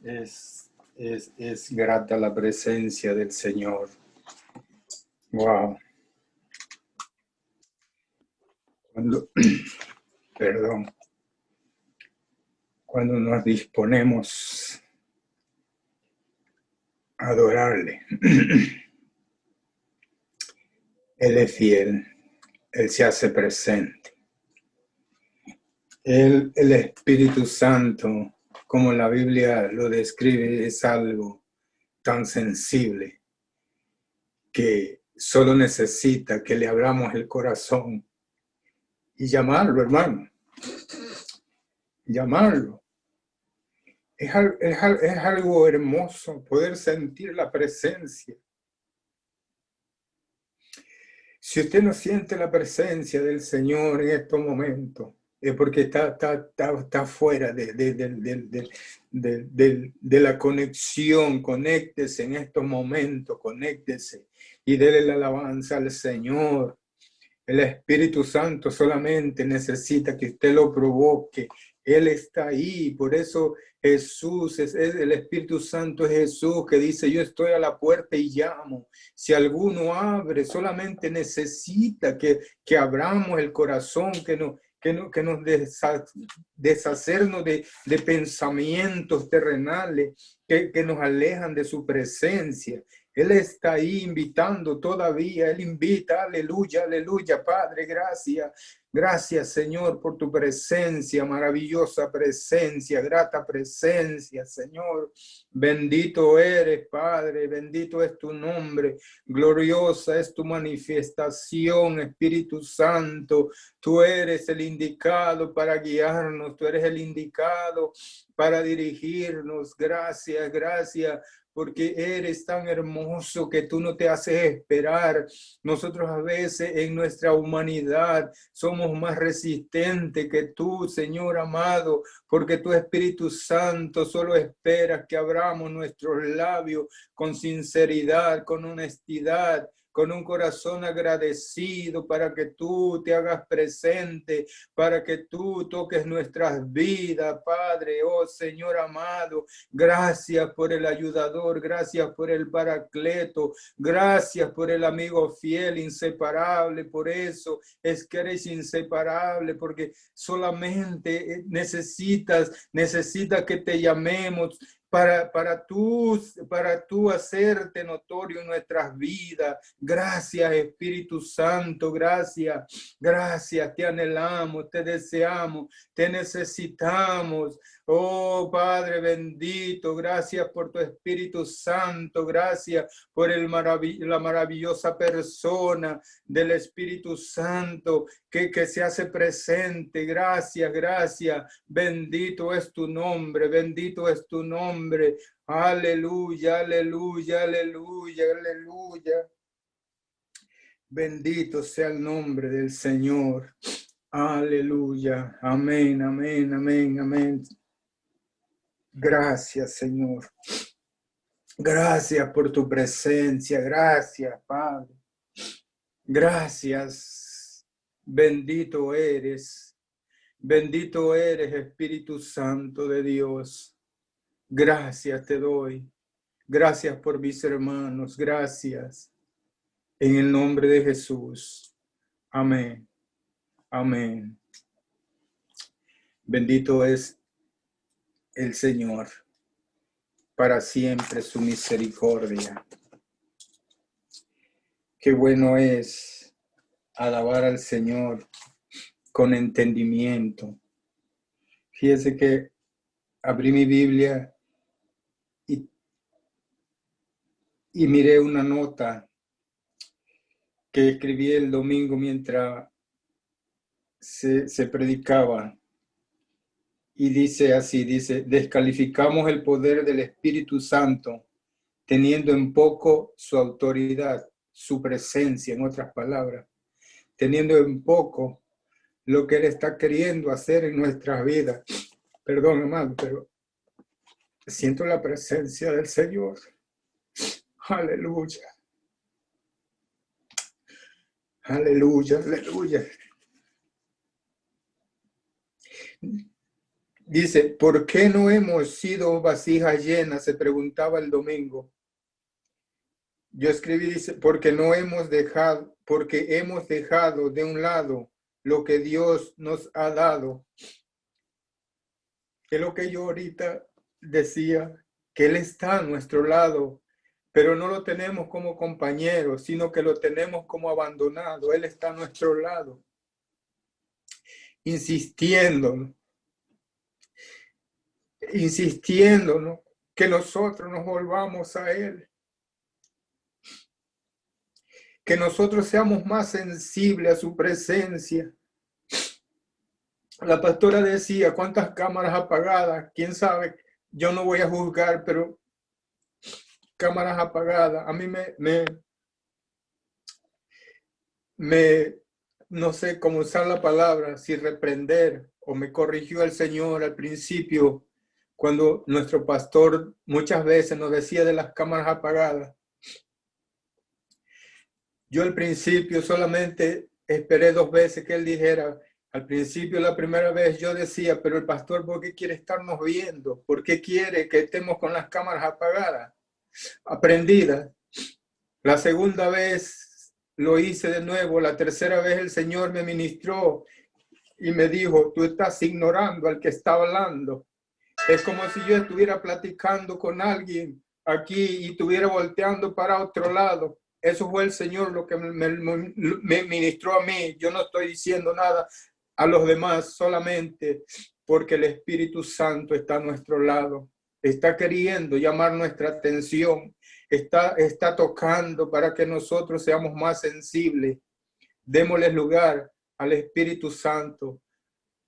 Es grata la presencia del Señor. Wow. Cuando nos disponemos a adorarle, Él es fiel, Él se hace presente. El Espíritu Santo, como la Biblia lo describe, es algo tan sensible que solo necesita que le abramos el corazón y llamarlo, hermano. Llamarlo. Es algo hermoso poder sentir la presencia. Si usted no siente la presencia del Señor en estos momentos, es porque está fuera de la conexión. Conéctese en estos momentos, conéctese y déle la alabanza al Señor. El Espíritu Santo solamente necesita que usted lo provoque. Él está ahí, por eso Jesús, el Espíritu Santo es Jesús que dice, yo estoy a la puerta y llamo. Si alguno abre, solamente necesita que abramos el corazón, que nos deshacernos de pensamientos terrenales que nos alejan de su presencia. Él está ahí invitando todavía, Él invita, aleluya, aleluya, Padre, gracias. Gracias, Señor, por tu presencia, maravillosa presencia, grata presencia, Señor. Bendito eres, Padre, bendito es tu nombre, gloriosa es tu manifestación, Espíritu Santo. Tú eres el indicado para guiarnos, tú eres el indicado para dirigirnos. Gracias, gracias, porque eres tan hermoso que tú no te haces esperar. Nosotros a veces en nuestra humanidad somos más resistentes que tú, Señor amado, porque tu Espíritu Santo solo espera que abramos nuestros labios con sinceridad, con honestidad, con un corazón agradecido para que tú te hagas presente, para que tú toques nuestras vidas, Padre, oh Señor amado. Gracias por el ayudador, gracias por el paracleto, gracias por el amigo fiel, inseparable. Por eso es que eres inseparable, porque solamente necesitas que te llamemos para tú hacerte notorio en nuestras vidas. Gracias, Espíritu Santo, gracias, gracias, te anhelamos, te deseamos, te necesitamos. Oh, Padre bendito, gracias por tu Espíritu Santo, gracias por la maravillosa persona del Espíritu Santo que se hace presente. Gracias, gracias. Bendito es tu nombre, bendito es tu nombre. Aleluya, aleluya, aleluya, aleluya. Bendito sea el nombre del Señor. Aleluya. Amén, amén, amén, amén. Gracias, Señor. Gracias por tu presencia. Gracias, Padre. Gracias. Bendito eres. Bendito eres, Espíritu Santo de Dios. Gracias te doy. Gracias por mis hermanos. Gracias. En el nombre de Jesús. Amén. Amén. Bendito es el Señor. Para siempre su misericordia. Qué bueno es alabar al Señor con entendimiento. Fíjese que abrí mi Biblia y miré una nota que escribí el domingo mientras se predicaba. Y dice así, dice, descalificamos el poder del Espíritu Santo, teniendo en poco su autoridad, su presencia, en otras palabras, teniendo en poco lo que Él está queriendo hacer en nuestras vidas. Perdón, hermano, pero siento la presencia del Señor. Aleluya. Aleluya, aleluya. Dice, ¿por qué no hemos sido vasijas llenas? Se preguntaba el domingo. Yo escribí, dice, porque hemos dejado de un lado lo que Dios nos ha dado. Es lo que yo ahorita decía, que Él está a nuestro lado, pero no lo tenemos como compañero, sino que lo tenemos como abandonado. Él está a nuestro lado, insistiendo, ¿no? Que nosotros nos volvamos a Él, que nosotros seamos más sensibles a su presencia. La pastora decía, ¿cuántas cámaras apagadas? ¿Quién sabe? Yo no voy a juzgar, pero cámaras apagadas. A mí no sé cómo usar la palabra, si reprender, o me corrigió el Señor al principio, cuando nuestro pastor muchas veces nos decía de las cámaras apagadas. Yo al principio solamente esperé 2 veces que él dijera. Al principio, la primera vez yo decía, pero el pastor, ¿por qué quiere estarnos viendo? ¿Por qué quiere que estemos con las cámaras apagadas, prendidas? La segunda vez lo hice de nuevo. La tercera vez el Señor me ministró y me dijo, tú estás ignorando al que está hablando. Es como si yo estuviera platicando con alguien aquí y estuviera volteando para otro lado. Eso fue el Señor lo que me ministró a mí. Yo no estoy diciendo nada a los demás, solamente porque el Espíritu Santo está a nuestro lado. Está queriendo llamar nuestra atención. Está tocando para que nosotros seamos más sensibles. Démosle lugar al Espíritu Santo.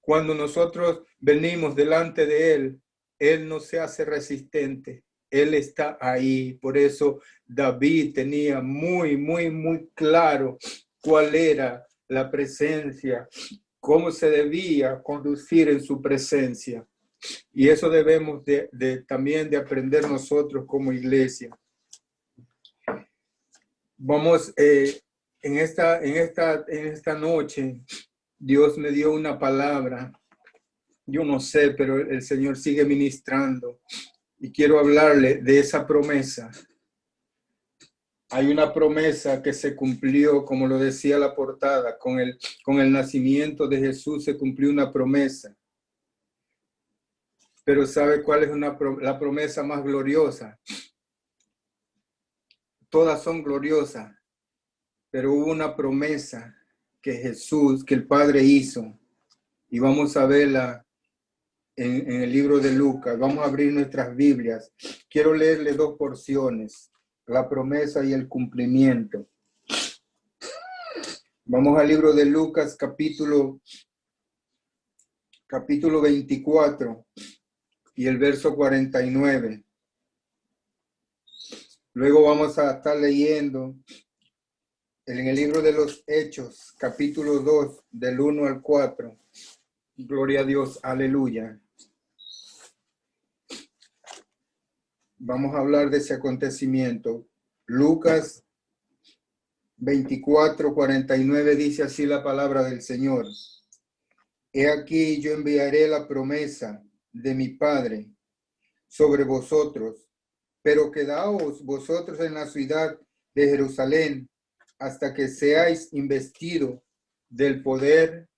Cuando nosotros venimos delante de Él, Él no se hace resistente. Él está ahí. Por eso David tenía muy claro cuál era la presencia, cómo se debía conducir en su presencia. Y eso debemos también de aprender nosotros como iglesia. Vamos, en esta noche, Dios me dio una palabra. Yo no sé, pero el Señor sigue ministrando. Y quiero hablarle de esa promesa. Hay una promesa que se cumplió, como lo decía la portada, con el nacimiento de Jesús se cumplió una promesa. Pero ¿sabe cuál es la promesa más gloriosa? Todas son gloriosas, pero hubo una promesa que el Padre hizo. Y vamos a verla en el libro de Lucas. Vamos a abrir nuestras Biblias. Quiero leerle 2 porciones. La promesa y el cumplimiento. Vamos al libro de Lucas, capítulo 24 y el verso 49. Luego vamos a estar leyendo en el libro de los Hechos, capítulo 2, del 1 al 4. Gloria a Dios, aleluya. Vamos a hablar de ese acontecimiento. Lucas 24, 49 dice así la palabra del Señor. He aquí yo enviaré la promesa de mi Padre sobre vosotros, pero quedaos vosotros en la ciudad de Jerusalén hasta que seáis investidos del poder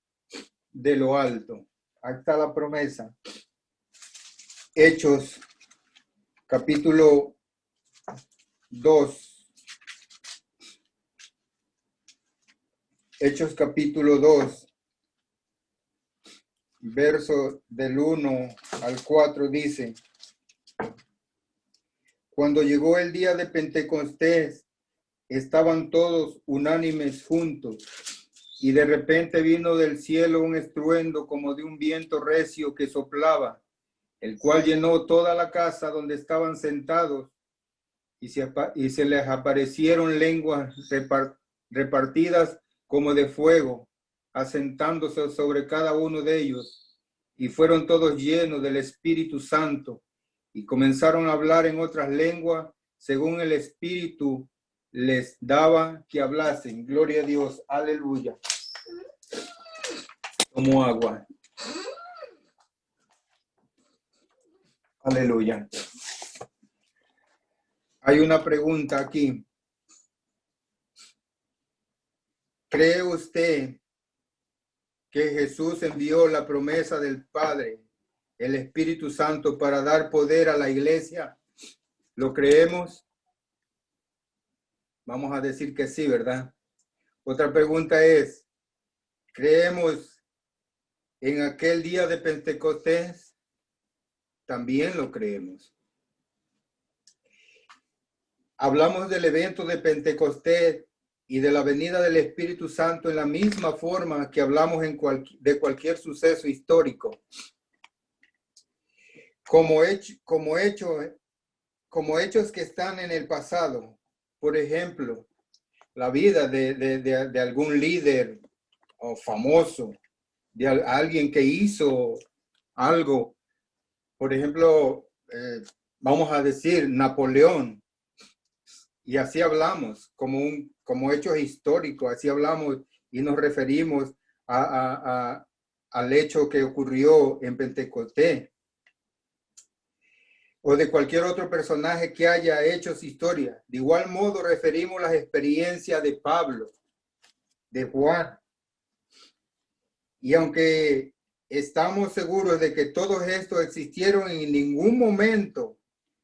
de lo alto. Ahí está la promesa. Hechos, capítulo 2. Hechos, capítulo 2. Verso del 1 al 4 dice: Cuando llegó el día de Pentecostés, estaban todos unánimes juntos, y de repente vino del cielo un estruendo como de un viento recio que soplaba, el cual llenó toda la casa donde estaban sentados, y se les aparecieron lenguas repartidas como de fuego, asentándose sobre cada uno de ellos, y fueron todos llenos del Espíritu Santo, y comenzaron a hablar en otras lenguas, según el Espíritu les daba que hablasen. Gloria a Dios, aleluya. Tomo agua. Aleluya. Hay una pregunta aquí. ¿Cree usted que Jesús envió la promesa del Padre, el Espíritu Santo, para dar poder a la iglesia? ¿Lo creemos? Vamos a decir que sí, ¿verdad? Otra pregunta es, ¿creemos en aquel día de Pentecostés? También lo creemos. Hablamos del evento de Pentecostés y de la venida del Espíritu Santo en la misma forma que hablamos de cualquier suceso histórico. Como hechos que están en el pasado. Por ejemplo, la vida de algún líder o famoso, de alguien que hizo algo. Por ejemplo, vamos a decir Napoleón. Y así hablamos, como hechos históricos, así hablamos y nos referimos al hecho que ocurrió en Pentecostés. O de cualquier otro personaje que haya hecho su historia. De igual modo referimos las experiencias de Pablo, de Juan. Y aunque estamos seguros de que todos estos existieron, en ningún momento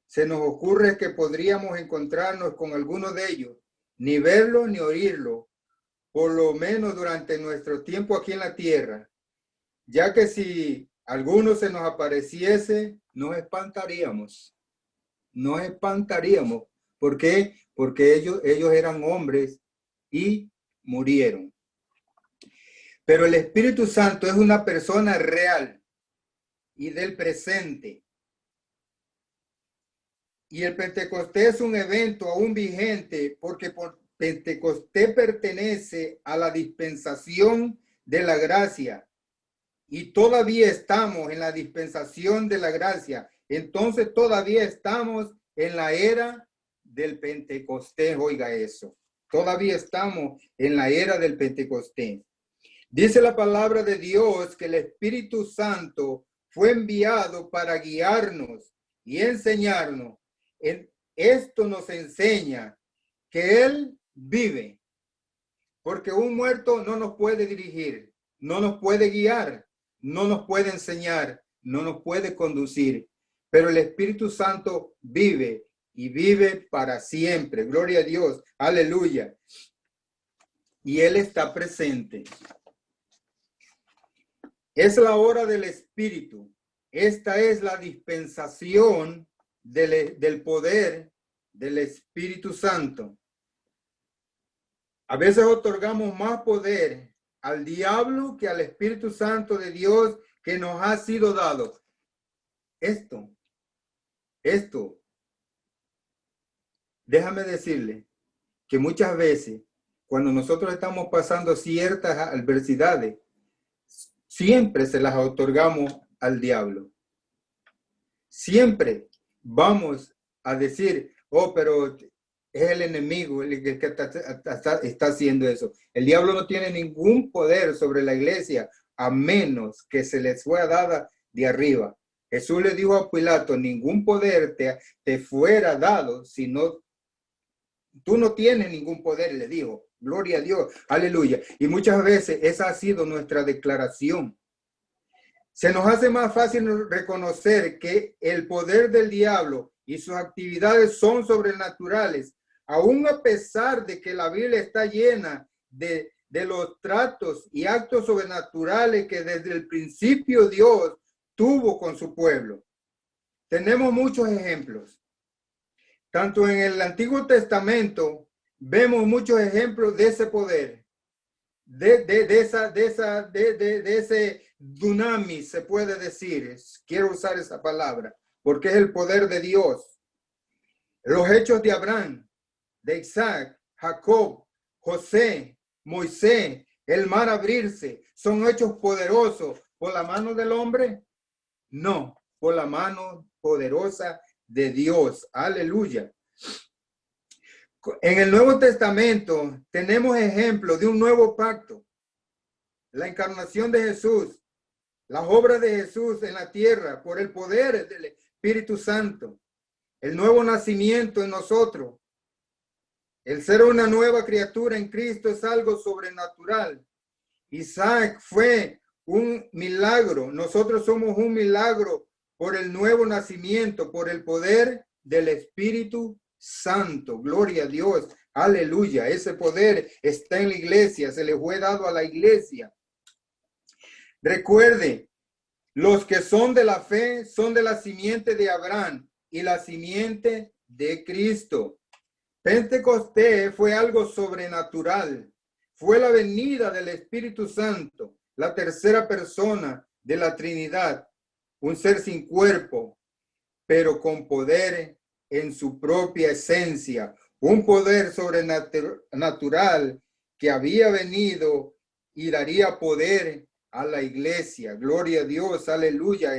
se nos ocurre que podríamos encontrarnos con alguno de ellos, ni verlo ni oírlo, por lo menos durante nuestro tiempo aquí en la tierra, ya que si alguno se nos apareciese, nos espantaríamos. Nos espantaríamos. ¿Por qué? Porque ellos eran hombres y murieron. Pero el Espíritu Santo es una persona real y del presente. Y el Pentecostés es un evento aún vigente porque por Pentecostés pertenece a la dispensación de la gracia. Y todavía estamos en la dispensación de la gracia. Entonces todavía estamos en la era del Pentecostés. Oiga eso. Todavía estamos en la era del Pentecostés. Dice la palabra de Dios que el Espíritu Santo fue enviado para guiarnos y enseñarnos. Esto nos enseña que Él vive. Porque un muerto no nos puede dirigir, no nos puede guiar, no nos puede enseñar, no nos puede conducir, pero el Espíritu Santo vive y vive para siempre. Gloria a Dios, aleluya. Y Él está presente. Es la hora del Espíritu. Esta es la dispensación del poder del Espíritu Santo. A veces otorgamos más poder al diablo que al Espíritu Santo de Dios que nos ha sido dado. Esto, déjame decirle que muchas veces cuando nosotros estamos pasando ciertas adversidades, siempre se las otorgamos al diablo. Siempre vamos a decir, oh, pero es el enemigo el que está haciendo eso. El diablo no tiene ningún poder sobre la iglesia a menos que se les fuera dada de arriba. Jesús le dijo a Pilato, ningún poder te fuera dado, sino tú no tienes ningún poder, le dijo. Gloria a Dios, aleluya. Y muchas veces esa ha sido nuestra declaración. Se nos hace más fácil reconocer que el poder del diablo y sus actividades son sobrenaturales, aún a pesar de que la Biblia está llena de los tratos y actos sobrenaturales que desde el principio Dios tuvo con su pueblo. Tenemos muchos ejemplos. Tanto en el Antiguo Testamento vemos muchos ejemplos de ese poder, de ese dunamis, se puede decir. Quiero usar esa palabra, porque es el poder de Dios. Los hechos de Abraham, de Isaac, Jacob, José, Moisés, el mar abrirse, ¿son hechos poderosos por la mano del hombre? No, por la mano poderosa de Dios. Aleluya. En el Nuevo Testamento tenemos ejemplos de un nuevo pacto. La encarnación de Jesús, las obras de Jesús en la tierra por el poder Espíritu Santo, el nuevo nacimiento en nosotros. El ser una nueva criatura en Cristo es algo sobrenatural. Isaac fue un milagro. Nosotros somos un milagro por el nuevo nacimiento, por el poder del Espíritu Santo. Gloria a Dios. Aleluya. Ese poder está en la iglesia. Se le fue dado a la iglesia. Recuerde, los que son de la fe son de la simiente de Abraham y la simiente de Cristo. Pentecostés fue algo sobrenatural. Fue la venida del Espíritu Santo, la tercera persona de la Trinidad, un ser sin cuerpo, pero con poder en su propia esencia, un poder sobrenatural que había venido y daría poder a la iglesia. Gloria a Dios, aleluya.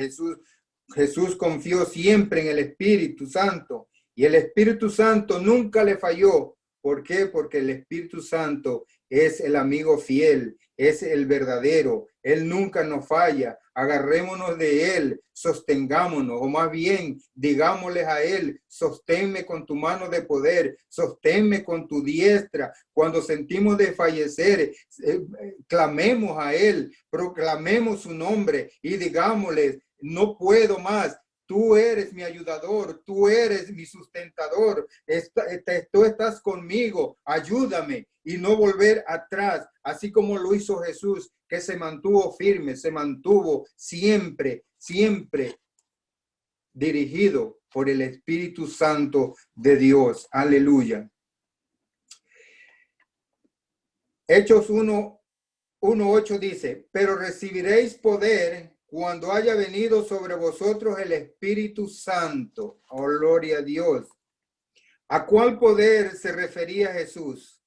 Jesús confió siempre en el Espíritu Santo y el Espíritu Santo nunca le falló. ¿Por qué? Porque el Espíritu Santo es el amigo fiel, es el verdadero. Él nunca nos falla. Agarrémonos de él, sostengámonos, o más bien digámosles a él: sosténme con tu mano de poder, sosténme con tu diestra. Cuando sentimos de fallecer, clamemos a él, proclamemos su nombre y digámosles: no puedo más. Tú eres mi ayudador, tú eres mi sustentador, tú estás conmigo, ayúdame, y no volver atrás, así como lo hizo Jesús, que se mantuvo firme, se mantuvo siempre dirigido por el Espíritu Santo de Dios. Aleluya. Hechos 1:8 dice: pero recibiréis poder cuando haya venido sobre vosotros el Espíritu Santo. Oh, gloria a Dios. ¿A cuál poder se refería Jesús?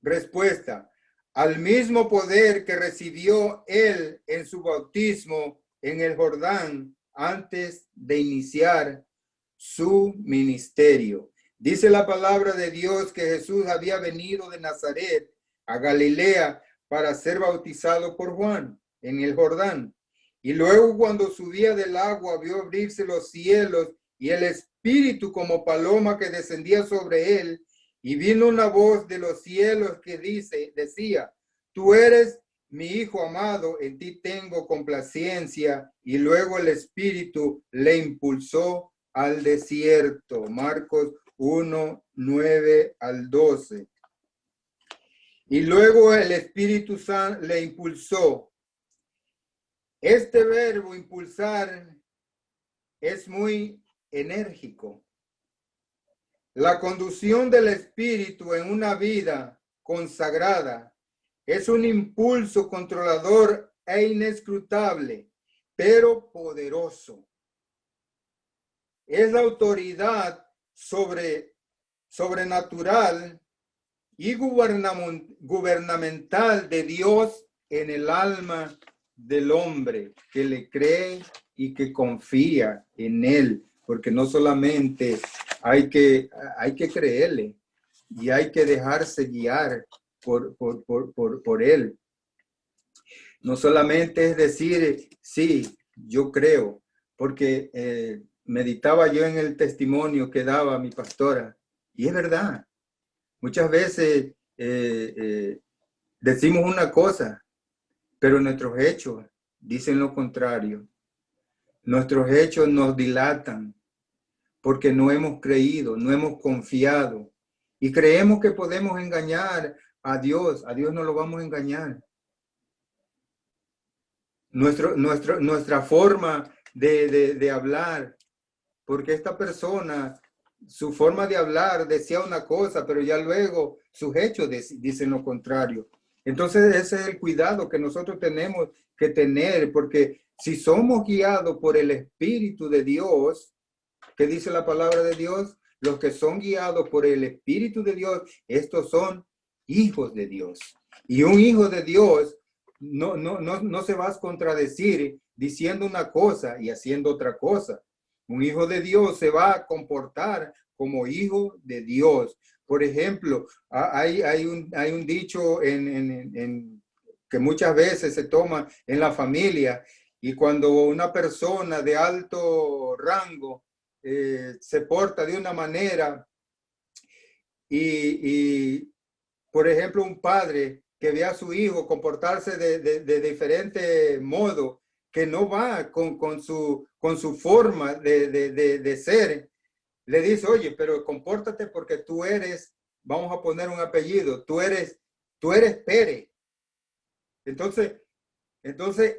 Respuesta: al mismo poder que recibió él en su bautismo en el Jordán antes de iniciar su ministerio. Dice la palabra de Dios que Jesús había venido de Nazaret a Galilea para ser bautizado por Juan en el Jordán. Y luego, cuando subía del agua, vio abrirse los cielos y el Espíritu como paloma que descendía sobre él. Y vino una voz de los cielos que decía: tú eres mi Hijo amado, en ti tengo complacencia. Y luego el Espíritu le impulsó al desierto. Marcos 1:9-12. Y luego el Espíritu Santo le impulsó. Este verbo impulsar es muy enérgico. La conducción del Espíritu en una vida consagrada es un impulso controlador e inescrutable, pero poderoso. Es la autoridad sobrenatural y gubernamental de Dios en el alma del hombre que le cree y que confía en él, porque no solamente hay que creerle y hay que dejarse guiar por él. No solamente es decir: sí, yo creo, porque meditaba yo en el testimonio que daba mi pastora, y es verdad. Muchas veces decimos una cosa, pero nuestros hechos dicen lo contrario. Nuestros hechos nos dilatan porque no hemos creído, no hemos confiado y creemos que podemos engañar a Dios. A Dios no lo vamos a engañar. Nuestra forma de hablar, porque esta persona, su forma de hablar decía una cosa, pero ya luego sus hechos dicen lo contrario. Entonces ese es el cuidado que nosotros tenemos que tener, porque si somos guiados por el Espíritu de Dios, ¿qué dice la palabra de Dios? Los que son guiados por el Espíritu de Dios, estos son hijos de Dios. Y un hijo de Dios no se va a contradecir diciendo una cosa y haciendo otra cosa. Un hijo de Dios se va a comportar como hijo de Dios. Por ejemplo, hay un dicho que muchas veces se toma en la familia, Y cuando una persona de alto rango se porta de una manera y, por ejemplo, un padre que ve a su hijo comportarse de diferente modo, que no va con su forma de ser, le dice, oye, pero compórtate porque tú eres, vamos a poner un apellido, tú eres Pérez. Entonces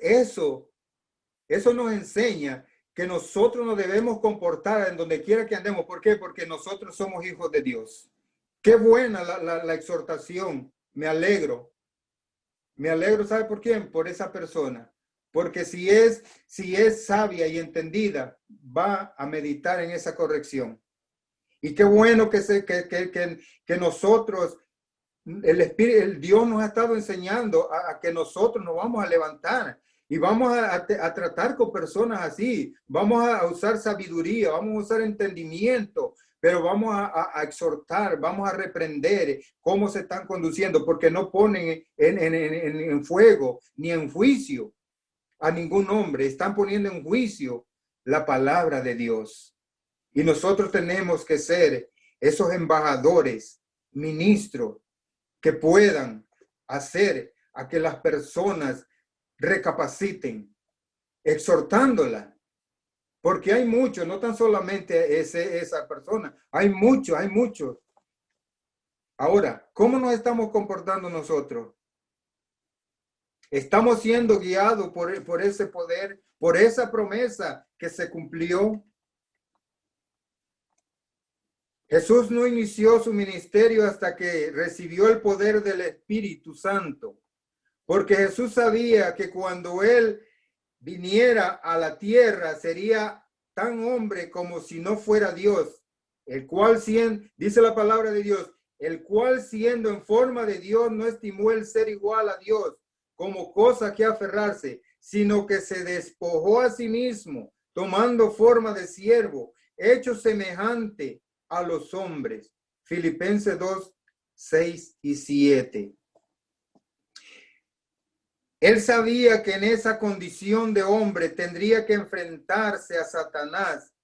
eso nos enseña que nosotros nos debemos comportar en donde quiera que andemos. ¿Por qué? Porque nosotros somos hijos de Dios. Qué buena la exhortación. Me alegro. Me alegro, ¿sabe por quién? Por esa persona. Porque si es sabia y entendida, va a meditar en esa corrección. Y qué bueno que nosotros, el Dios nos ha estado enseñando a que nosotros nos vamos a levantar y vamos a tratar con personas así. Vamos a usar sabiduría, vamos a usar entendimiento, pero vamos a exhortar, vamos a reprender cómo se están conduciendo, porque no ponen en fuego ni en juicio a ningún hombre, están poniendo en juicio la palabra de Dios. Y nosotros tenemos que ser esos embajadores, ministros, que puedan hacer a que las personas recapaciten, exhortándola. Porque hay muchos, no tan solamente esa persona, hay muchos. Ahora, ¿cómo nos estamos comportando nosotros? ¿Estamos siendo guiados por ese poder, por esa promesa que se cumplió? Jesús no inició su ministerio hasta que recibió el poder del Espíritu Santo, porque Jesús sabía que cuando él viniera a la tierra sería tan hombre como si no fuera Dios, el cual dice la palabra de Dios, el cual siendo en forma de Dios no estimó el ser igual a Dios como cosa que aferrarse, sino que se despojó a sí mismo, tomando forma de siervo, hecho semejante a los hombres. Filipenses 2, 6 y 7. Él sabía que en esa condición de hombre tendría que enfrentarse a Satanás.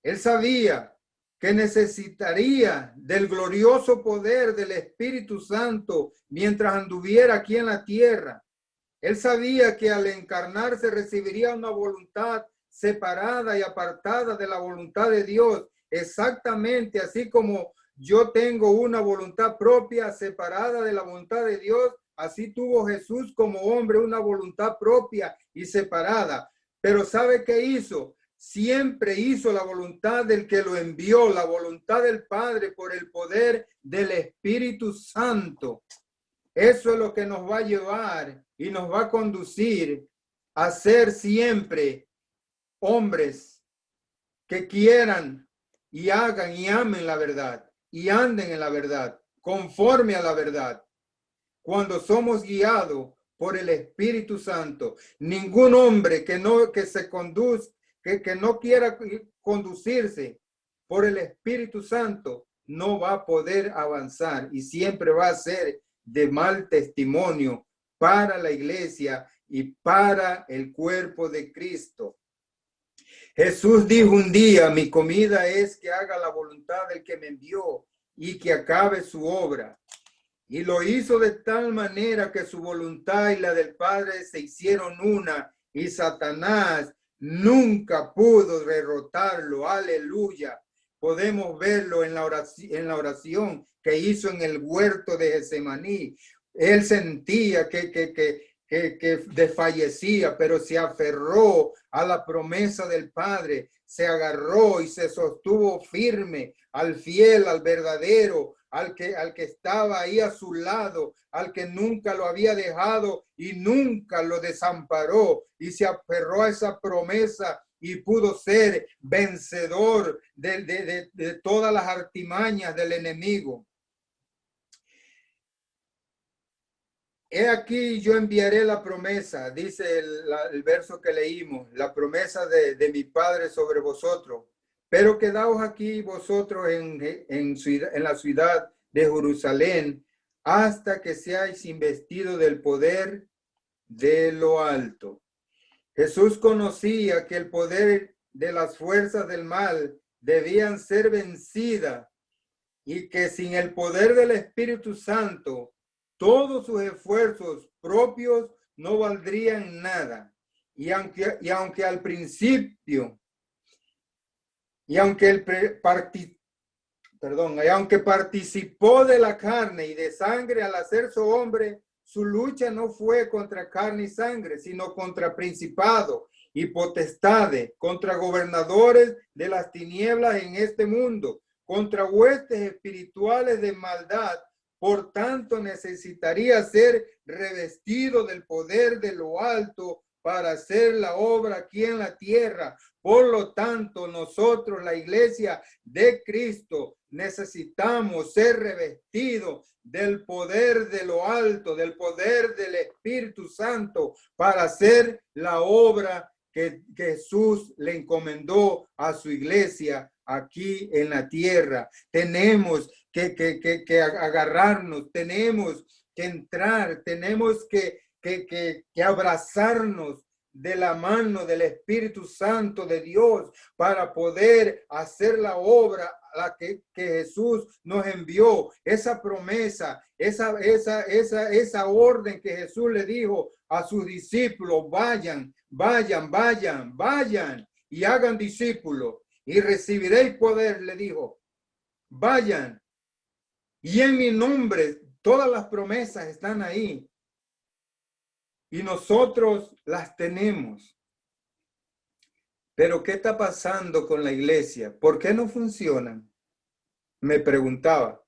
Él sabía que necesitaría del glorioso poder del Espíritu Santo mientras anduviera aquí en la tierra. Él sabía que al encarnarse recibiría una voluntad separada y apartada de la voluntad de Dios, exactamente así como yo tengo una voluntad propia separada de la voluntad de Dios. Así tuvo Jesús como hombre una voluntad propia y separada. Pero ¿sabe qué hizo? Siempre hizo la voluntad del que lo envió, la voluntad del Padre por el poder del Espíritu Santo. Eso es lo que nos va a llevar y nos va a conducir a ser siempre hombres que quieran y hagan y amen la verdad y anden en la verdad, conforme a la verdad. Cuando somos guiados por el Espíritu Santo, ningún hombre que no quiera conducirse por el Espíritu Santo no va a poder avanzar y siempre va a ser de mal testimonio para la iglesia y para el cuerpo de Cristo. Jesús dijo un día, mi comida es que haga la voluntad del que me envió y que acabe su obra. Y lo hizo de tal manera que su voluntad y la del Padre se hicieron una, y Satanás nunca pudo derrotarlo. Aleluya. Podemos verlo en la oración que hizo en el huerto de Getsemaní. Él sentía que desfallecía, pero se aferró a la promesa del Padre, se agarró y se sostuvo firme al fiel, al verdadero, al que estaba ahí a su lado, al que nunca lo había dejado y nunca lo desamparó, y se aferró a esa promesa y pudo ser vencedor de todas las artimañas del enemigo. He aquí yo enviaré la promesa, dice el verso que leímos, la promesa de mi Padre sobre vosotros. Pero quedaos aquí vosotros en la ciudad de Jerusalén hasta que seáis investidos del poder de lo alto. Jesús conocía que el poder de las fuerzas del mal debían ser vencidas y que sin el poder del Espíritu Santo, todos sus esfuerzos propios no valdrían nada. Y aunque al principio, y aunque aunque participó de la carne y de sangre al hacerse hombre, su lucha no fue contra carne y sangre, sino contra principados y potestades, contra gobernadores de las tinieblas en este mundo, contra huestes espirituales de maldad. Por tanto, necesitaría ser revestido del poder de lo alto para hacer la obra aquí en la tierra. Por lo tanto, nosotros, la iglesia de Cristo, necesitamos ser revestidos del poder de lo alto, del poder del Espíritu Santo para hacer la obra que Jesús le encomendó a su iglesia aquí en la tierra. Tenemos que agarrarnos, tenemos que entrar, tenemos que abrazarnos de la mano del Espíritu Santo de Dios para poder hacer la obra a la que Jesús nos envió. Esa promesa, esa orden que Jesús le dijo a sus discípulos: vayan y hagan discípulos y recibiréis poder, le dijo. Vayan y en mi nombre, todas las promesas están ahí. Y nosotros las tenemos. Pero ¿qué está pasando con la iglesia? ¿Por qué no funcionan? Me preguntaba.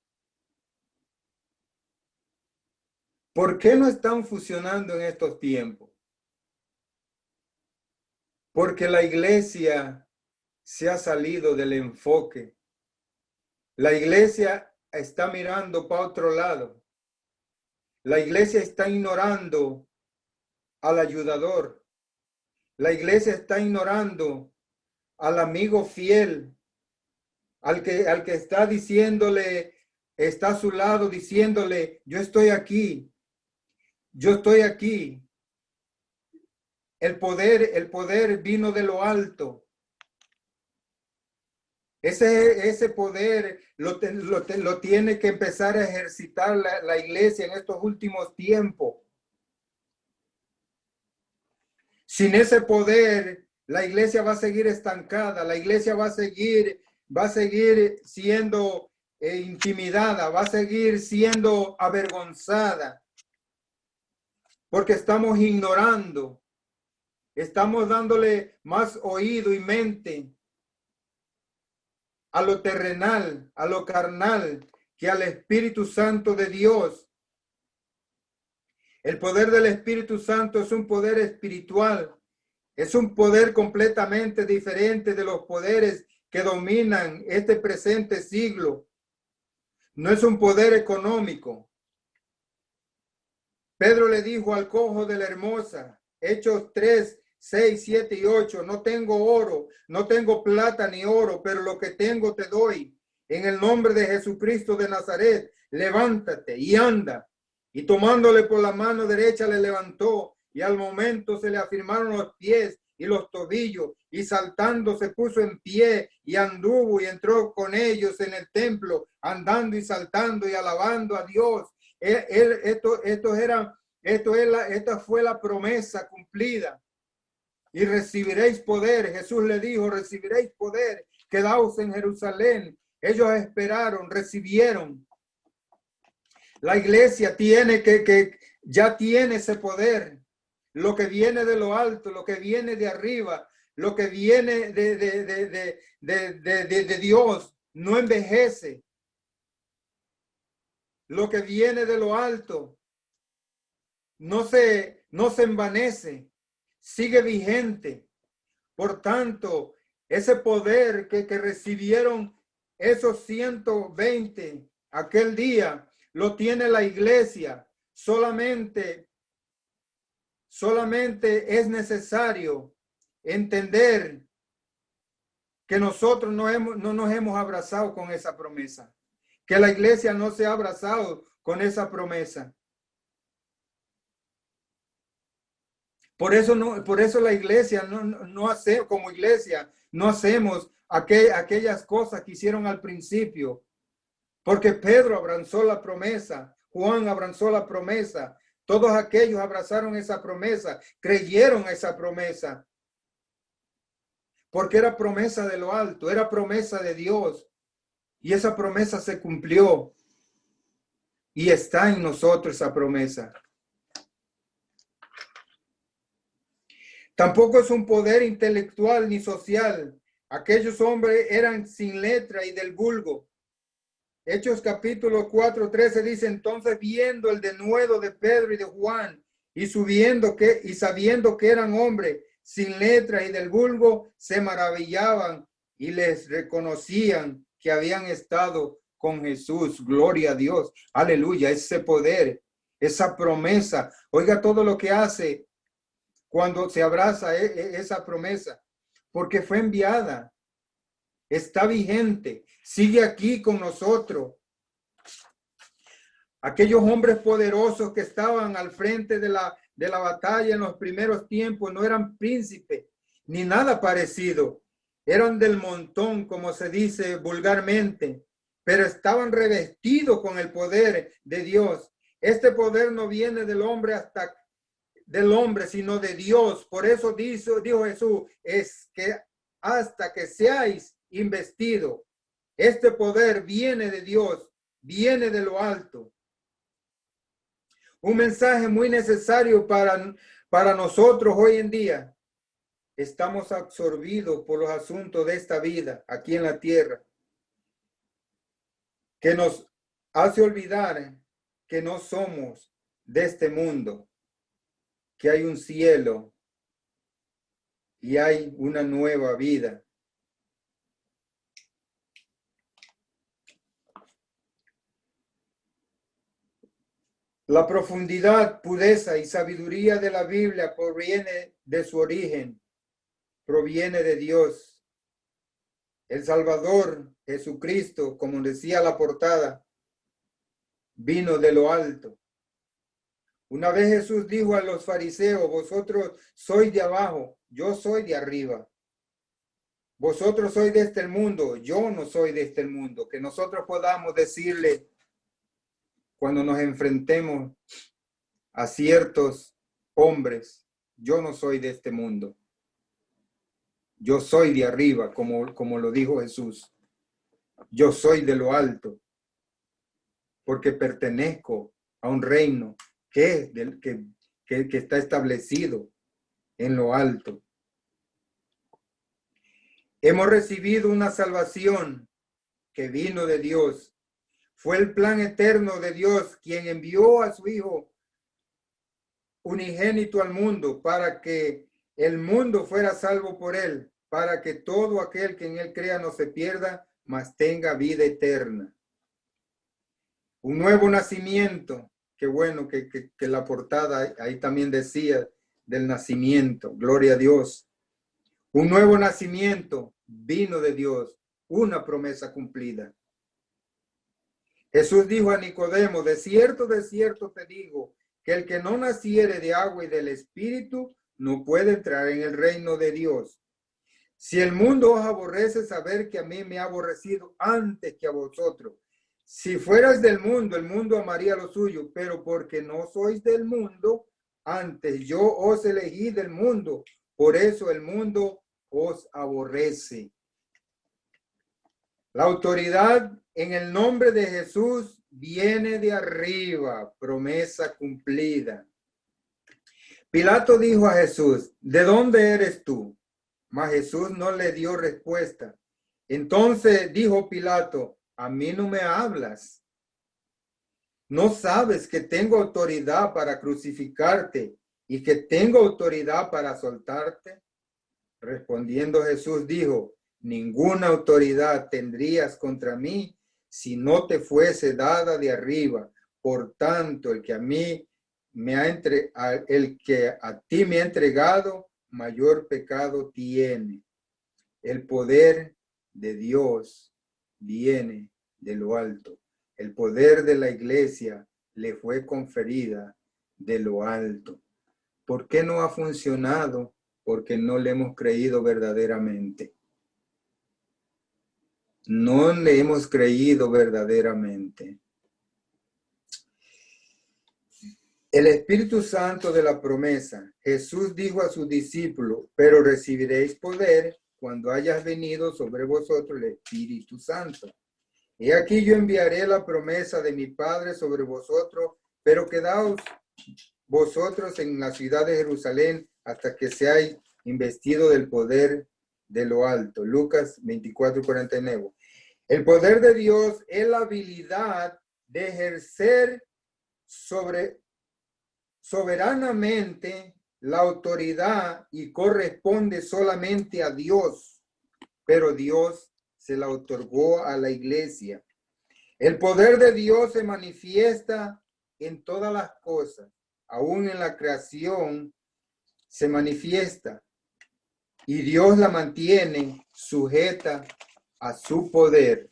¿Por qué no están funcionando en estos tiempos? Porque la iglesia se ha salido del enfoque. La iglesia está mirando para otro lado. La iglesia está ignorando al ayudador. La iglesia está ignorando al amigo fiel, al que está diciéndole, está a su lado diciéndole: yo estoy aquí, yo estoy aquí. El poder vino de lo alto. Ese poder lo tiene que empezar a ejercitar la iglesia en estos últimos tiempos. Sin ese poder, la iglesia va a seguir estancada, la iglesia va a seguir siendo intimidada, va a seguir siendo avergonzada, porque estamos ignorando, estamos dándole más oído y mente a lo terrenal, a lo carnal, que al Espíritu Santo de Dios. El poder del Espíritu Santo es un poder espiritual, es un poder completamente diferente de los poderes que dominan este presente siglo. No es un poder económico. Pedro le dijo al cojo de la Hermosa, Hechos 3, 6, 7 y 8, no tengo oro, no tengo plata ni oro, pero lo que tengo te doy. En el nombre de Jesucristo de Nazaret, levántate y anda. Y tomándole por la mano derecha le levantó, y al momento se le afirmaron los pies y los tobillos, y saltando se puso en pie y anduvo y entró con ellos en el templo, andando y saltando y alabando a Dios. Esta fue la promesa cumplida. Y recibiréis poder. Jesús le dijo: recibiréis poder. Quedaos en Jerusalén. Ellos esperaron, recibieron. La iglesia ya tiene ese poder. Lo que viene de lo alto, lo que viene de arriba, lo que viene de Dios, no envejece. Lo que viene de lo alto no se envanece, sigue vigente. Por tanto, ese poder que recibieron esos 120 aquel día, lo tiene la iglesia. Solamente es necesario entender que nosotros no nos hemos abrazado con esa promesa, que la iglesia no se ha abrazado con esa promesa. Por eso la iglesia no hace, como iglesia, no hacemos aquellas cosas que hicieron al principio. Porque Pedro abrazó la promesa, Juan abrazó la promesa, todos aquellos abrazaron esa promesa, creyeron esa promesa. Porque era promesa de lo alto, era promesa de Dios. Y esa promesa se cumplió. Y está en nosotros esa promesa. Tampoco es un poder intelectual ni social. Aquellos hombres eran sin letra y del vulgo. Hechos capítulo 4:13 dice: entonces viendo el denuedo de Pedro y de Juan y sabiendo que eran hombres sin letra y del vulgo, se maravillaban y les reconocían que habían estado con Jesús. Gloria a Dios. Aleluya. Ese poder, esa promesa. Oiga todo lo que hace cuando se abraza esa promesa, porque fue enviada, está vigente, sigue aquí con nosotros. Aquellos hombres poderosos que estaban al frente de la batalla en los primeros tiempos no eran príncipes ni nada parecido. Eran del montón, como se dice vulgarmente, pero estaban revestidos con el poder de Dios. Este poder no viene del hombre sino de Dios. Por eso dijo Jesús, es que hasta que seáis investidos. Este poder viene de Dios, viene de lo alto. Un mensaje muy necesario para nosotros hoy en día. Estamos absorbidos por los asuntos de esta vida aquí en la tierra, que nos hace olvidar que no somos de este mundo, que hay un cielo y hay una nueva vida. La profundidad, pureza y sabiduría de la Biblia proviene de su origen, proviene de Dios. El Salvador, Jesucristo, como decía la portada, vino de lo alto. Una vez Jesús dijo a los fariseos: vosotros sois de abajo, yo soy de arriba. Vosotros sois de este mundo, yo no soy de este mundo. Que nosotros podamos decirle cuando nos enfrentemos a ciertos hombres: yo no soy de este mundo. Yo soy de arriba, como lo dijo Jesús. Yo soy de lo alto, porque pertenezco a un reino que está establecido en lo alto. Hemos recibido una salvación que vino de Dios. Fue el plan eterno de Dios quien envió a su Hijo unigénito al mundo para que el mundo fuera salvo por él, para que todo aquel que en él crea no se pierda, mas tenga vida eterna. Un nuevo nacimiento. Qué bueno que la portada ahí también decía del nacimiento. Gloria a Dios. Un nuevo nacimiento vino de Dios, una promesa cumplida. Jesús dijo a Nicodemo: de cierto te digo, que el que no naciere de agua y del Espíritu no puede entrar en el reino de Dios. Si el mundo os aborrece, saber que a mí me ha aborrecido antes que a vosotros. Si fueras del mundo, el mundo amaría lo suyo, pero porque no sois del mundo, antes yo os elegí del mundo, por eso el mundo os aborrece. La autoridad en el nombre de Jesús viene de arriba, promesa cumplida. Pilato dijo a Jesús: ¿de dónde eres tú? Mas Jesús no le dio respuesta. Entonces dijo Pilato: a mí no me hablas. ¿No sabes que tengo autoridad para crucificarte y que tengo autoridad para soltarte? Respondiendo Jesús dijo: ninguna autoridad tendrías contra mí si no te fuese dada de arriba. Por tanto, el que a ti me ha entregado, mayor pecado tiene. El poder de Dios viene de lo alto. El poder de la iglesia le fue conferida de lo alto. ¿Por qué no ha funcionado? Porque no le hemos creído verdaderamente. No le hemos creído verdaderamente. El Espíritu Santo de la promesa. Jesús dijo a sus discípulos, pero recibiréis poder cuando hayas venido sobre vosotros el Espíritu Santo. He aquí yo enviaré la promesa de mi Padre sobre vosotros, pero quedaos vosotros en la ciudad de Jerusalén hasta que seáis investidos del poder de lo alto. Lucas 24:49. El poder de Dios es la habilidad de ejercer soberanamente la autoridad y corresponde solamente a Dios, pero Dios se la otorgó a la iglesia. El poder de Dios se manifiesta en todas las cosas, aún en la creación se manifiesta, y Dios la mantiene sujeta a su poder.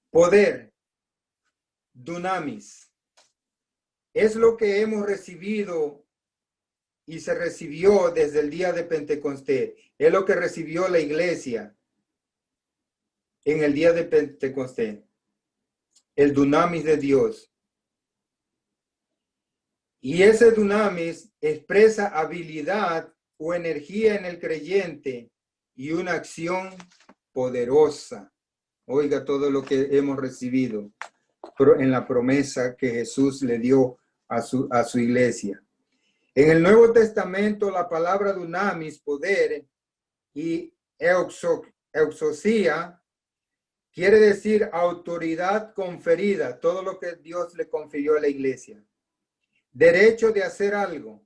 Poder, dunamis, es lo que hemos recibido y se recibió desde el día de Pentecostés. Es lo que recibió la iglesia en el día de Pentecostés. El dunamis de Dios. Y ese dunamis expresa habilidad o energía en el creyente y una acción poderosa. Oiga todo lo que hemos recibido en la promesa que Jesús le dio a su iglesia. En el Nuevo Testamento, la palabra dunamis, poder, y exousia quiere decir autoridad conferida, todo lo que Dios le confirió a la iglesia. Derecho de hacer algo.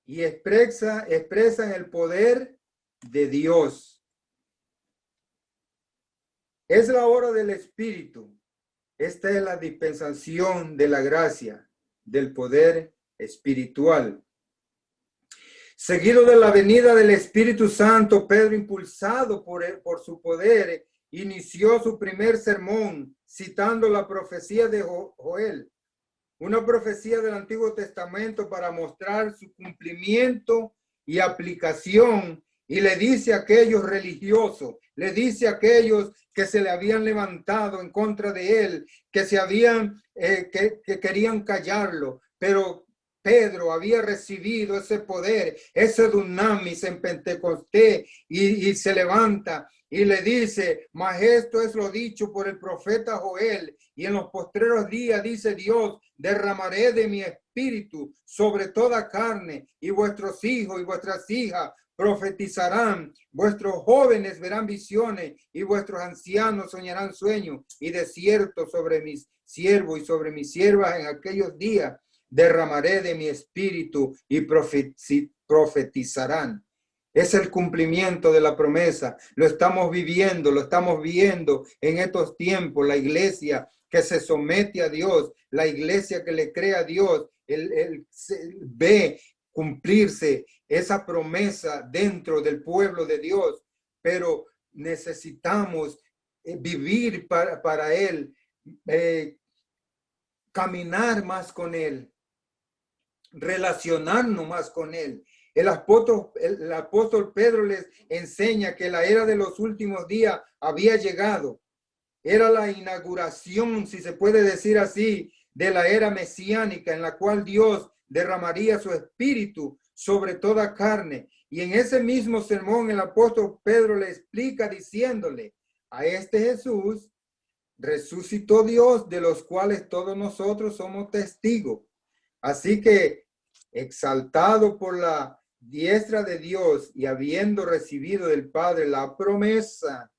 Y expresan el poder de Dios. Es la hora del Espíritu. Esta es la dispensación de la gracia, del poder espiritual. Seguido de la venida del Espíritu Santo, Pedro, impulsado por su poder, inició su primer sermón citando la profecía de Joel, una profecía del Antiguo Testamento para mostrar su cumplimiento y aplicación. Y le dice a aquellos religiosos, le dice a aquellos que se le habían levantado en contra de él, que se habían, que querían callarlo, pero Pedro había recibido ese poder, ese dunamis en Pentecostés, y se levanta y le dice, mas esto es lo dicho por el profeta Joel, y en los postreros días, dice Dios, derramaré de mi espíritu sobre toda carne, y vuestros hijos y vuestras hijas profetizarán, vuestros jóvenes verán visiones, y vuestros ancianos soñarán sueños, y de cierto sobre mis siervos y sobre mis siervas en aquellos días derramaré de mi espíritu y profetizarán. Es el cumplimiento de la promesa. Lo estamos viviendo, lo estamos viendo en estos tiempos. La iglesia que se somete a Dios, la iglesia que le cree a Dios, ve cumplirse esa promesa dentro del pueblo de Dios. Pero necesitamos vivir para Él, caminar más con Él, relacionarnos más con Él. El apóstol Pedro les enseña que la era de los últimos días había llegado. Era la inauguración, si se puede decir así, de la era mesiánica en la cual Dios derramaría su espíritu sobre toda carne. Y en ese mismo sermón el apóstol Pedro le explica diciéndole, a este Jesús resucitó Dios, de los cuales todos nosotros somos testigos. Así que, exaltado por la diestra de Dios y habiendo recibido del Padre la promesa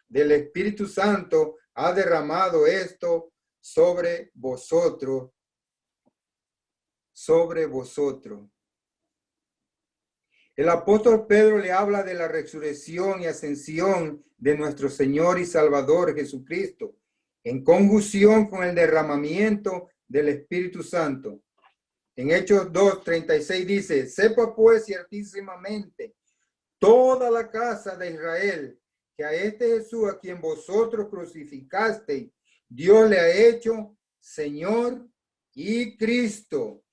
del Espíritu Santo, ha derramado esto sobre vosotros, sobre vosotros. El apóstol Pedro le habla de la resurrección y ascensión de nuestro Señor y Salvador Jesucristo, en conjunción con el derramamiento del Espíritu Santo. En Hechos 2:36 dice, sepa pues ciertísimamente toda la casa de Israel, que a este Jesús a quien vosotros crucificasteis, Dios le ha hecho Señor y Cristo.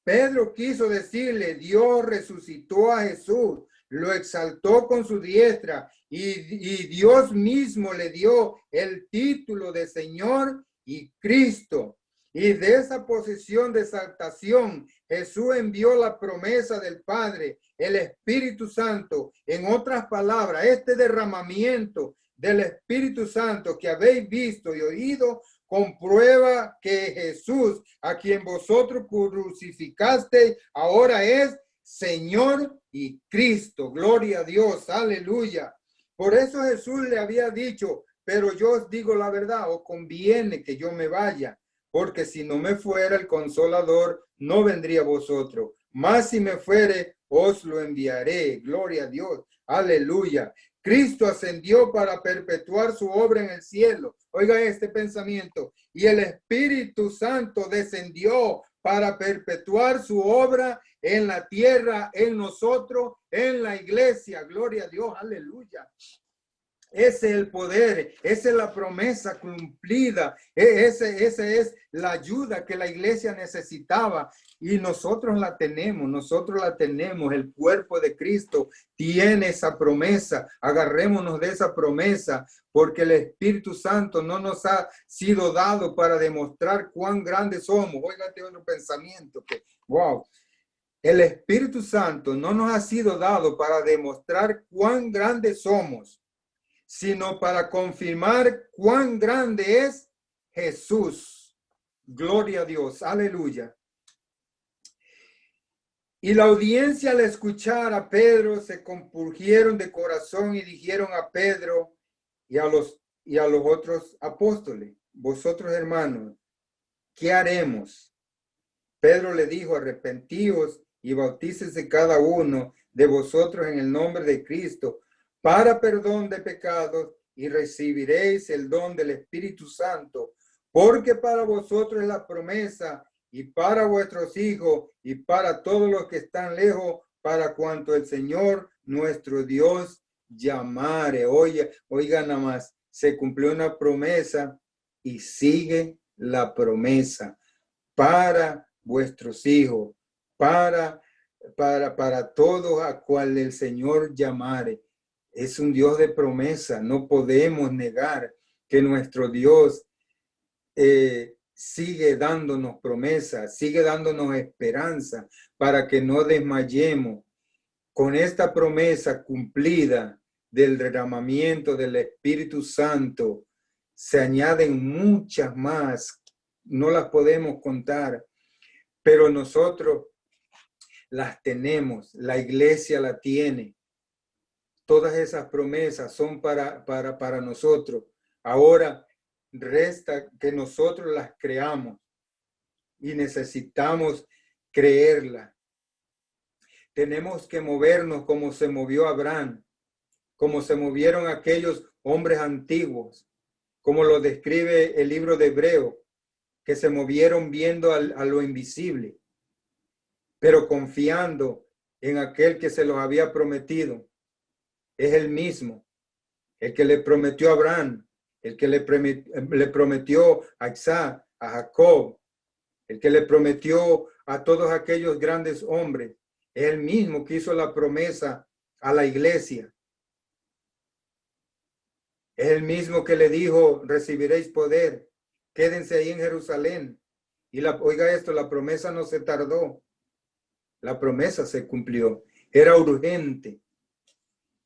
Pedro quiso decirle, Dios resucitó a Jesús, lo exaltó con su diestra y Dios mismo le dio el título de Señor y Cristo. Y de esa posición de exaltación, Jesús envió la promesa del Padre, el Espíritu Santo. En otras palabras, este derramamiento del Espíritu Santo que habéis visto y oído, comprueba que Jesús, a quien vosotros crucificasteis, ahora es Señor y Cristo. Gloria a Dios, aleluya. Por eso Jesús le había dicho, pero yo os digo la verdad, os conviene que yo me vaya, porque si no me fuera el Consolador, no vendría a vosotros. Mas si me fuere, os lo enviaré. Gloria a Dios, aleluya. Cristo ascendió para perpetuar su obra en el cielo. Oiga este pensamiento. Y el Espíritu Santo descendió para perpetuar su obra en la tierra, en nosotros, en la iglesia. Gloria a Dios, aleluya. Ese es el poder, esa es la promesa cumplida, esa es la ayuda que la iglesia necesitaba y nosotros la tenemos, el cuerpo de Cristo tiene esa promesa, agarrémonos de esa promesa porque el Espíritu Santo no nos ha sido dado para demostrar cuán grandes somos. Óigate otro pensamiento que, wow. El Espíritu Santo no nos ha sido dado para demostrar cuán grandes somos, sino para confirmar cuán grande es Jesús. Gloria a Dios, aleluya. Y la audiencia al escuchar a Pedro se compungieron de corazón y dijeron a Pedro y a los otros apóstoles, vosotros hermanos, ¿qué haremos? Pedro le dijo, arrepentíos y bautícese cada uno de vosotros en el nombre de Cristo para perdón de pecados y recibiréis el don del Espíritu Santo, porque para vosotros es la promesa y para vuestros hijos y para todos los que están lejos, para cuanto el Señor nuestro Dios llamare. Oiga nada más, se cumplió una promesa y sigue la promesa para vuestros hijos, para todos a cual el Señor llamare. Es un Dios de promesa. No podemos negar que nuestro Dios sigue dándonos promesas, sigue dándonos esperanza para que no desmayemos. Con esta promesa cumplida del derramamiento del Espíritu Santo, se añaden muchas más. No las podemos contar, pero nosotros las tenemos, la iglesia la tiene. Todas esas promesas son para nosotros. Ahora resta que nosotros las creamos y necesitamos creerlas. Tenemos que movernos como se movió Abraham, como se movieron aquellos hombres antiguos, como lo describe el libro de Hebreo, que se movieron viendo a lo invisible, pero confiando en aquel que se los había prometido. Es el mismo, el que le prometió a Abraham, el que le prometió a Isaac, a Jacob, el que le prometió a todos aquellos grandes hombres. Es el mismo que hizo la promesa a la iglesia. Es el mismo que le dijo, recibiréis poder, quédense ahí en Jerusalén. Y oiga esto, la promesa no se tardó. La promesa se cumplió. Era urgente.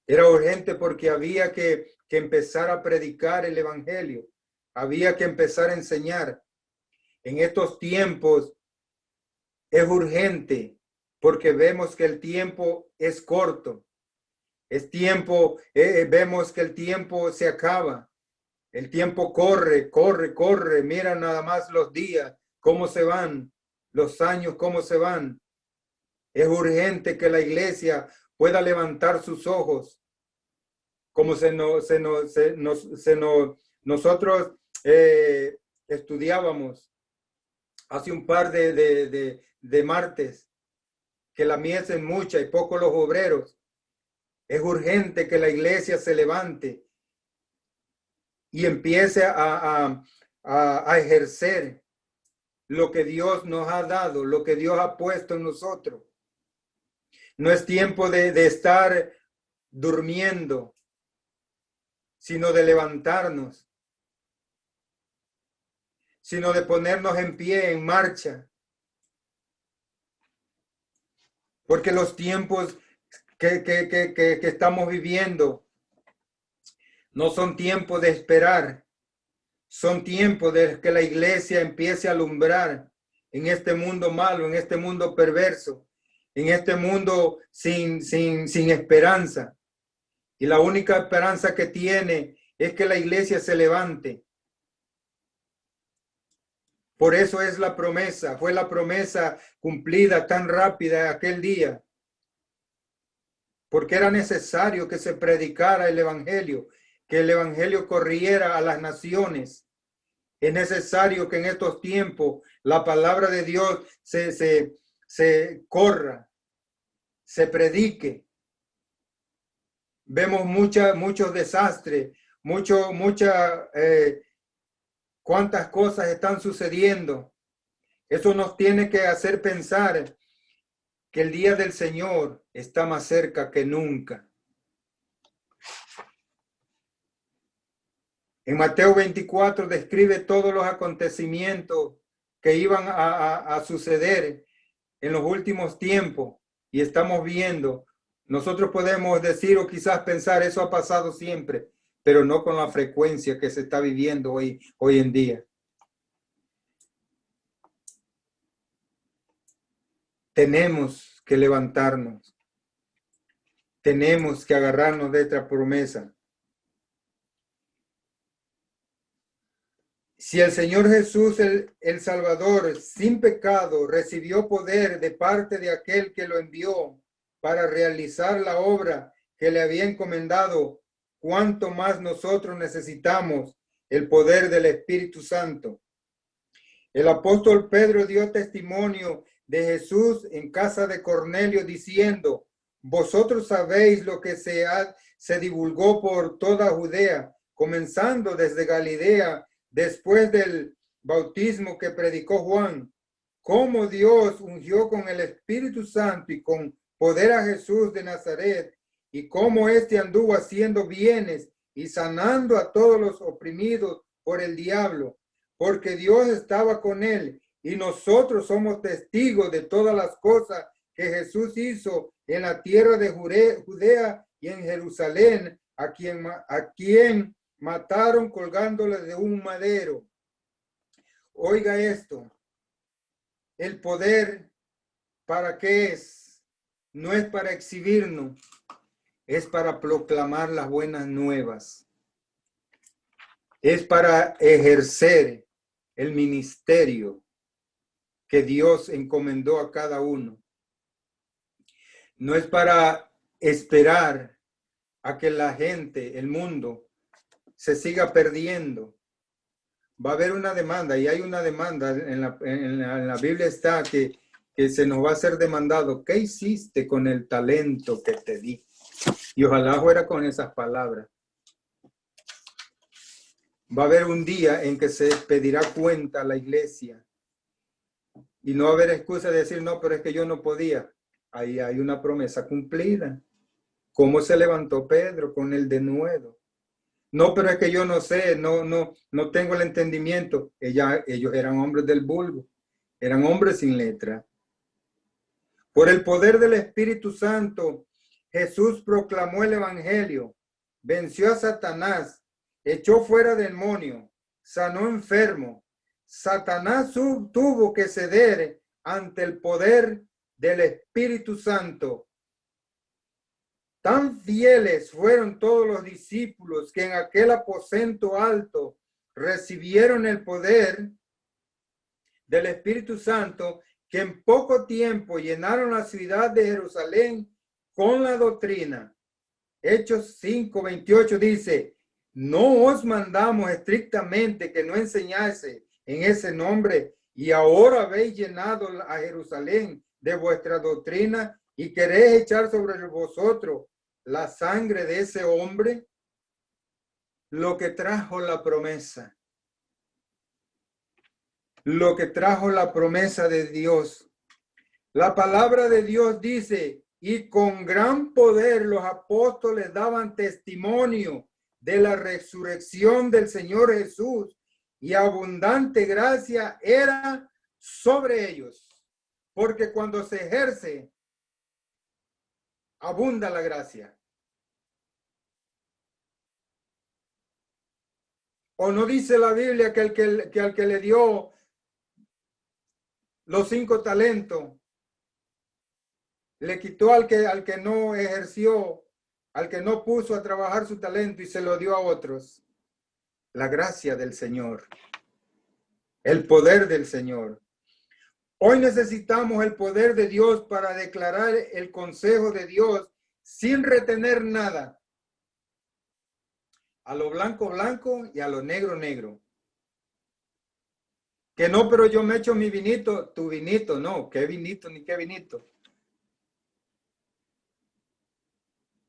Era urgente porque había que empezar a predicar el evangelio. Había que empezar a enseñar. En estos tiempos es urgente porque vemos que el tiempo es corto. Es tiempo, vemos que el tiempo se acaba. El tiempo corre, corre, corre. Mira nada más los días, cómo se van, los años, cómo se van. Es urgente que la iglesia pueda levantar sus ojos. Como nosotros estudiábamos hace un par de martes, que la mies es mucha y pocos los obreros. Es urgente que la iglesia se levante y empiece a ejercer lo que Dios nos ha dado, lo que Dios ha puesto en nosotros. No es tiempo de estar durmiendo, sino de levantarnos, sino de ponernos en pie, en marcha. Porque los tiempos que estamos viviendo no son tiempos de esperar, son tiempos de que la iglesia empiece a alumbrar en este mundo malo, en este mundo perverso, en este mundo sin esperanza. Y la única esperanza que tiene es que la iglesia se levante. Por eso es la promesa, fue la promesa cumplida tan rápida aquel día. Porque era necesario que se predicara el evangelio, que el evangelio corriera a las naciones. Es necesario que en estos tiempos la palabra de Dios se corra, se predique. Vemos muchos desastres, cuántas cosas están sucediendo. Eso nos tiene que hacer pensar que el día del Señor está más cerca que nunca. En Mateo 24 describe todos los acontecimientos que iban a suceder en los últimos tiempos y estamos viendo. Nosotros podemos decir o quizás pensar eso ha pasado siempre, pero no con la frecuencia que se está viviendo hoy en día. Tenemos que levantarnos. Tenemos que agarrarnos de esta promesa. Si el Señor Jesús, el Salvador, sin pecado, recibió poder de parte de aquel que lo envió para realizar la obra que le había encomendado, ¿cuánto más nosotros necesitamos el poder del Espíritu Santo? El apóstol Pedro dio testimonio de Jesús en casa de Cornelio diciendo, vosotros sabéis lo que se divulgó por toda Judea, comenzando desde Galilea, después del bautismo que predicó Juan, cómo Dios ungió con el Espíritu Santo y con poder a Jesús de Nazaret, y cómo éste anduvo haciendo bienes y sanando a todos los oprimidos por el diablo, porque Dios estaba con él, y nosotros somos testigos de todas las cosas que Jesús hizo en la tierra de Judea y en Jerusalén, a quien mataron colgándole de un madero. Oiga esto, el poder, ¿para qué es? No es para exhibirnos, es para proclamar las buenas nuevas. Es para ejercer el ministerio que Dios encomendó a cada uno. No es para esperar a que la gente, el mundo, se siga perdiendo. Va a haber una demanda, y hay una demanda, en la Biblia está que se nos va a ser demandado. ¿Qué hiciste con el talento que te di? Y ojalá fuera con esas palabras. Va a haber un día en que se pedirá cuenta a la iglesia. Y no va a haber excusa de decir, no, pero es que yo no podía. Ahí hay una promesa cumplida. ¿Cómo se levantó Pedro con el denuedo? No, pero es que yo no sé, no tengo el entendimiento. Ellos eran hombres del vulgo, eran hombres sin letra. Por el poder del Espíritu Santo, Jesús proclamó el evangelio, venció a Satanás, echó fuera demonio, sanó enfermo. Satanás tuvo que ceder ante el poder del Espíritu Santo. Tan fieles fueron todos los discípulos que en aquel aposento alto recibieron el poder del Espíritu Santo, que en poco tiempo llenaron la ciudad de Jerusalén con la doctrina. Hechos 5:28 dice, no os mandamos estrictamente que no enseñase en ese nombre, y ahora habéis llenado a Jerusalén de vuestra doctrina y queréis echar sobre vosotros la sangre de ese hombre, lo que trajo la promesa. lo que trajo la promesa de Dios. La palabra de Dios dice, y con gran poder los apóstoles daban testimonio de la resurrección del Señor Jesús, y abundante gracia era sobre ellos. Porque cuando se ejerce, abunda la gracia. ¿O no dice la Biblia que al que le dio los 5 talentos, le quitó al que no ejerció, al que no puso a trabajar su talento y se lo dio a otros? La gracia del Señor, el poder del Señor. Hoy necesitamos el poder de Dios para declarar el consejo de Dios sin retener nada. A lo blanco, blanco y a lo negro, negro. Que no, pero yo me echo mi vinito, tu vinito, no, qué vinito ni qué vinito.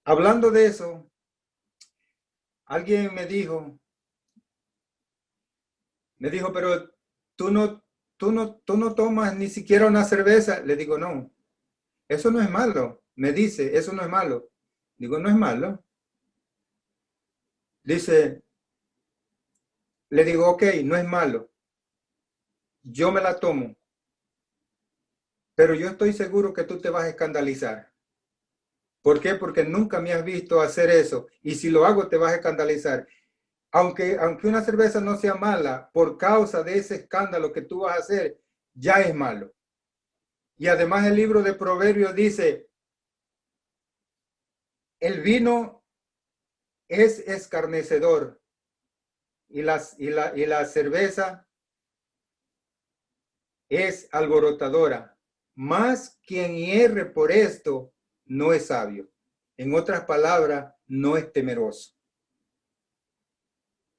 Hablando de eso, alguien me dijo, pero tú no tomas ni siquiera una cerveza. Le digo, no, eso no es malo. Me dice, eso no es malo. Digo, no es malo. Dice, le digo, ok, no es malo. Yo me la tomo. Pero yo estoy seguro que tú te vas a escandalizar. ¿Por qué? Porque nunca me has visto hacer eso. Y si lo hago, te vas a escandalizar. Aunque una cerveza no sea mala, por causa de ese escándalo que tú vas a hacer, ya es malo. Y además el libro de Proverbios dice, el vino es escarnecedor y la cerveza es alborotadora. Mas quien hierre por esto no es sabio. En otras palabras, no es temeroso.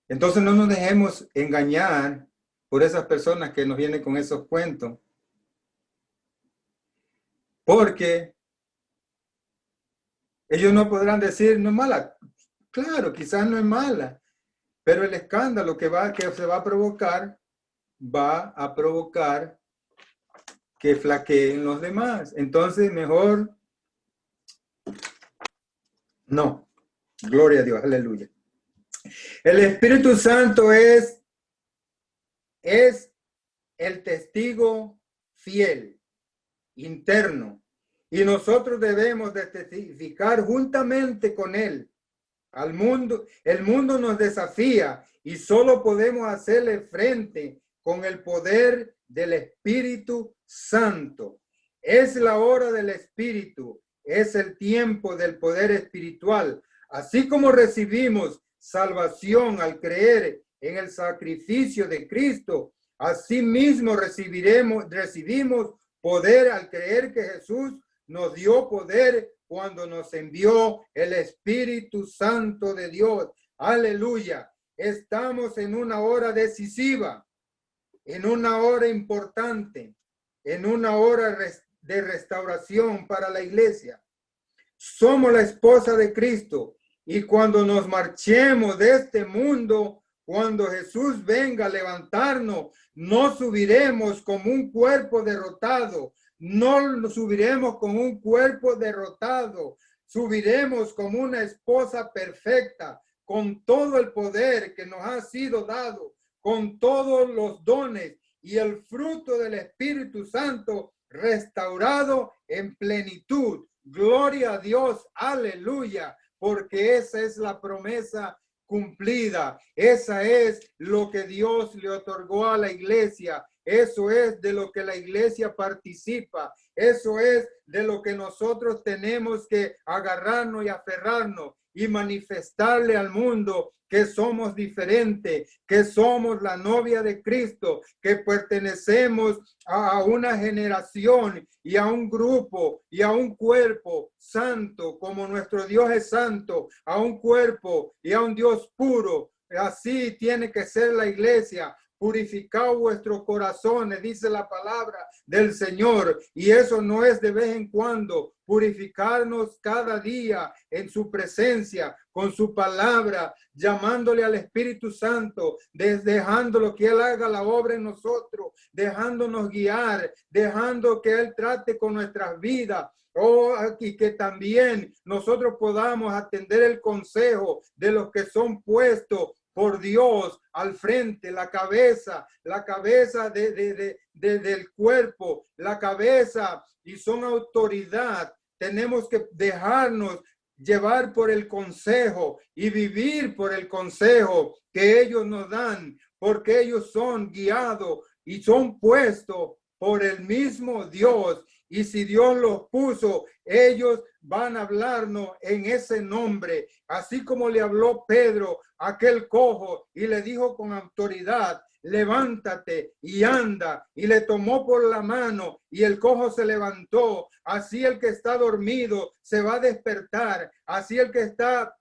Entonces no nos dejemos engañar por esas personas que nos vienen con esos cuentos. Porque ellos no podrán decir, no es mala. Claro, quizás no es mala, pero el escándalo que se va a provocar que flaqueen los demás. Entonces, mejor no. Gloria a Dios, aleluya. El Espíritu Santo es el testigo fiel, interno, y nosotros debemos de testificar juntamente con él al mundo. El mundo nos desafía y solo podemos hacerle frente con el poder del Espíritu Santo. Es la hora del Espíritu, es el tiempo del poder espiritual. Así como recibimos salvación al creer en el sacrificio de Cristo, asimismo recibimos poder al creer que Jesús nos dio poder cuando nos envió el Espíritu Santo de Dios. Aleluya. Estamos en una hora decisiva, en una hora importante, en una hora de restauración para la iglesia. Somos la esposa de Cristo y cuando nos marchemos de este mundo, cuando Jesús venga a levantarnos, no subiremos como un cuerpo derrotado. No subiremos con un cuerpo derrotado, subiremos como una esposa perfecta, con todo el poder que nos ha sido dado, con todos los dones y el fruto del Espíritu Santo restaurado en plenitud. Gloria a Dios, aleluya, porque esa es la promesa cumplida. Esa es lo que Dios le otorgó a la iglesia. Eso es de lo que la iglesia participa. Eso es de lo que nosotros tenemos que agarrarnos y aferrarnos y manifestarle al mundo que somos diferentes, que somos la novia de Cristo, que pertenecemos a una generación y a un grupo y a un cuerpo santo, como nuestro Dios es santo, a un cuerpo y a un Dios puro. Así tiene que ser la iglesia. Purificad vuestros corazones, dice la palabra del Señor, y eso no es de vez en cuando. purificarnos cada día en su presencia, con su palabra, llamándole al Espíritu Santo, dejándolo que Él haga la obra en nosotros, dejándonos guiar, dejando que Él trate con nuestras vidas. Oh, y que también nosotros podamos atender el consejo de los que son puestos por Dios al frente, la cabeza del cuerpo, la cabeza, y son autoridad. Tenemos que dejarnos llevar por el consejo y vivir por el consejo que ellos nos dan, porque ellos son guiados y son puestos por el mismo Dios. Y si Dios los puso, ellos van a hablarnos en ese nombre, así como le habló Pedro a aquel cojo y le dijo con autoridad: levántate y anda, y le tomó por la mano y el cojo se levantó. Así el que está dormido se va a despertar, así el que está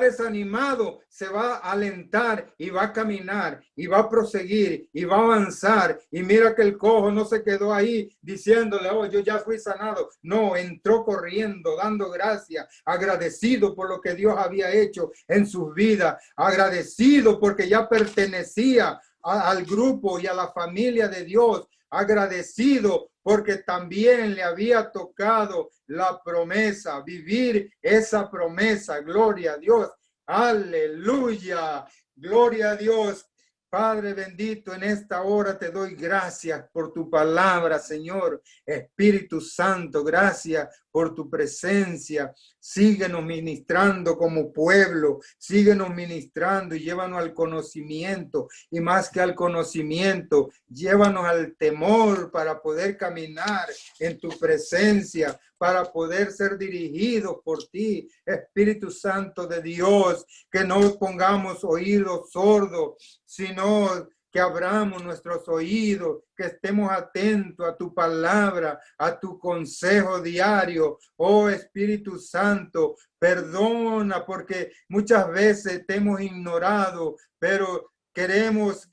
desanimado se va a alentar y va a caminar y va a proseguir y va a avanzar. Y mira que el cojo no se quedó ahí diciéndole: oh, yo ya fui sanado. No, entró corriendo, dando gracias, agradecido por lo que Dios había hecho en sus vidas, agradecido porque ya pertenecía al grupo y a la familia de Dios, agradecido porque también le había tocado la promesa, vivir esa promesa. Gloria a Dios, aleluya, gloria a Dios. Padre bendito, en esta hora te doy gracias por tu palabra, Señor. Espíritu Santo, gracias por tu presencia. Síguenos ministrando como pueblo, síguenos ministrando y llévanos al conocimiento, y más que al conocimiento, llévanos al temor para poder caminar en tu presencia, para poder ser dirigidos por ti. Espíritu Santo de Dios, que no pongamos oídos sordos, sino que abramos nuestros oídos, que estemos atentos a tu palabra, a tu consejo diario. Oh Espíritu Santo, perdona porque muchas veces te hemos ignorado, pero queremos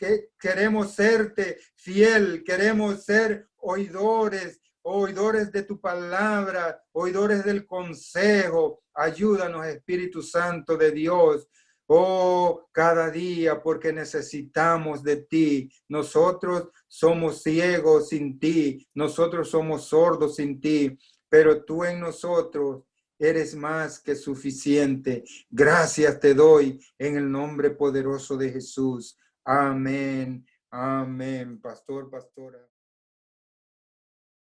serte fiel, queremos ser oidores de tu palabra, oidores del consejo. Ayúdanos, Espíritu Santo de Dios. Oh, cada día, porque necesitamos de ti. Nosotros somos ciegos sin ti, nosotros somos sordos sin ti, pero tú en nosotros eres más que suficiente. Gracias te doy en el nombre poderoso de Jesús. Amén. Amén. Pastor, pastora.